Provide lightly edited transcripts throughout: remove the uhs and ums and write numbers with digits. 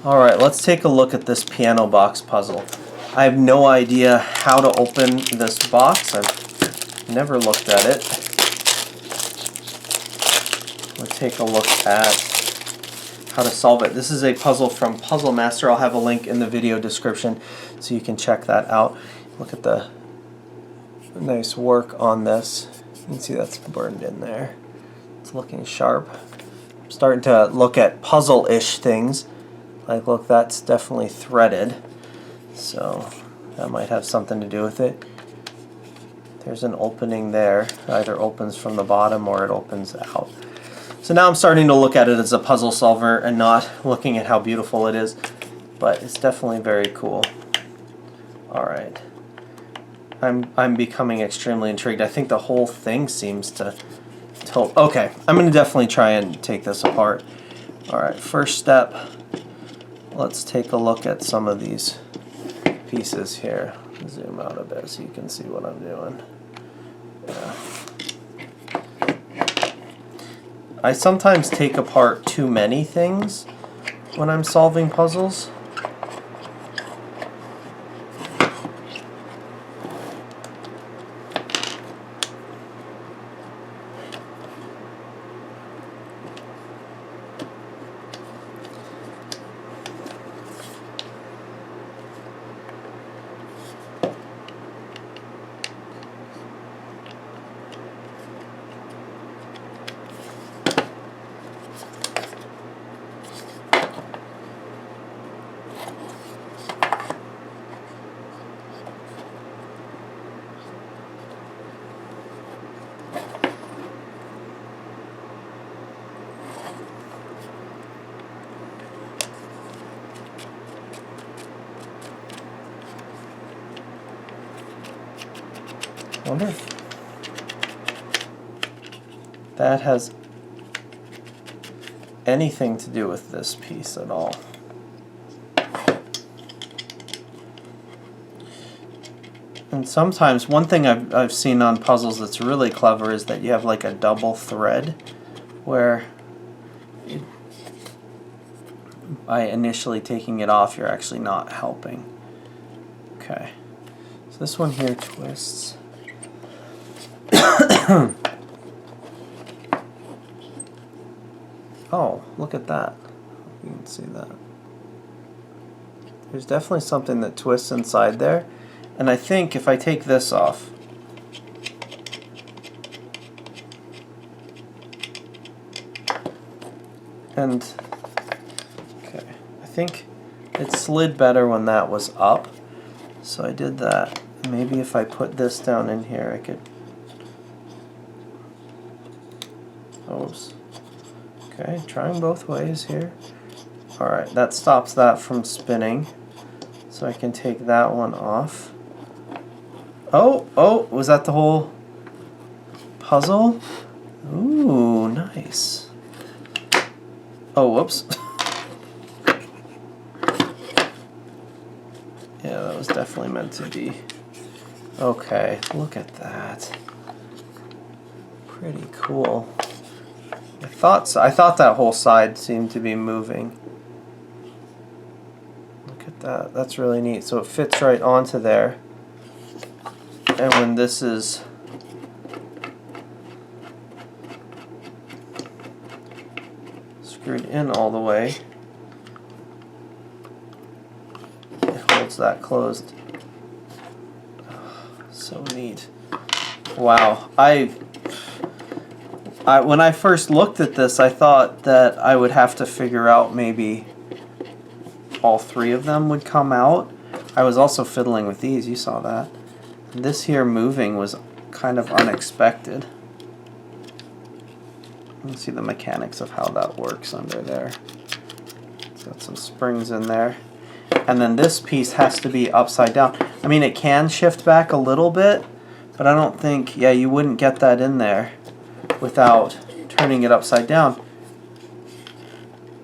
Alright, let's take a look at this piano box puzzle. I have no idea how to open this box. I've never looked at it. Let's take a look at how to solve it. This is a puzzle from Puzzle Master. I'll have a link in the video description so you can check that out. Look at the nice work on this. You can see that's burned in there. It's looking sharp. I'm starting to look at puzzle-ish things. Like, look, that's definitely threaded, so that might have something to do with it. There's an opening there. It either opens from the bottom or it opens out. So now I'm starting to look at it as a puzzle solver and not looking at how beautiful it is, but it's definitely very cool. Alright. I'm becoming extremely intrigued. I think the whole thing seems to tilt. Okay, I'm going to definitely try and take this apart. Alright, first step. Let's take a look at some of these pieces here. Zoom out a bit so you can see what I'm doing. Yeah. I sometimes take apart too many things when I'm solving puzzles. I wonder if that has anything to do with this piece at all. And sometimes one thing I've seen on puzzles that's really clever is that you have like a double thread where by initially taking it off you're actually not helping. Okay, so this one here twists. Oh, look at that. You can see that. There's definitely something that twists inside there. And I think if I take this off, and okay, I think it slid better when that was up. So I did that. Maybe if I put this down in here, I could. Oops. Okay, trying both ways here. Alright, that stops that from spinning. So I can take that one off. Oh, was that the whole puzzle? Ooh, nice. Oh, whoops. Yeah, that was definitely meant to be. Okay, look at that. Pretty cool. I thought that whole side seemed to be moving. Look at that. That's really neat. So it fits right onto there. And when this is screwed in all the way, it holds that closed. So neat. Wow. When I first looked at this, I thought that I would have to figure out maybe all three of them would come out. I was also fiddling with these, you saw that. This here moving was kind of unexpected. You can see the mechanics of how that works under there. It's got some springs in there. And then this piece has to be upside down. I mean, it can shift back a little bit, but I don't think, yeah, you wouldn't get that in there without turning it upside down.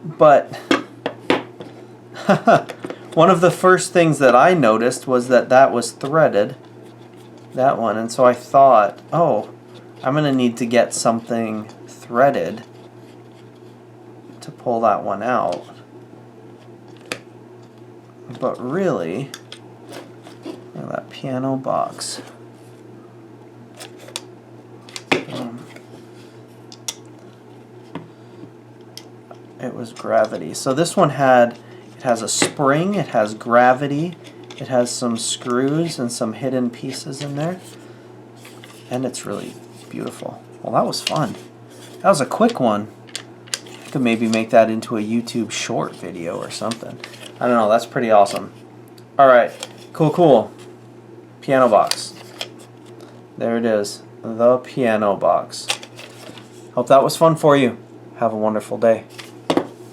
But one of the first things that I noticed was that that was threaded, that one, and so I thought, oh, I'm going to need to get something threaded to pull that one out. But really, look at that piano box. It was gravity. So this one it has a spring, it has gravity, it has some screws and some hidden pieces in there. And it's really beautiful. Well, that was fun. That was a quick one. I could maybe make that into a YouTube short video or something. I don't know, that's pretty awesome. Alright, cool. Piano box. There it is, the piano box. Hope that was fun for you. Have a wonderful day.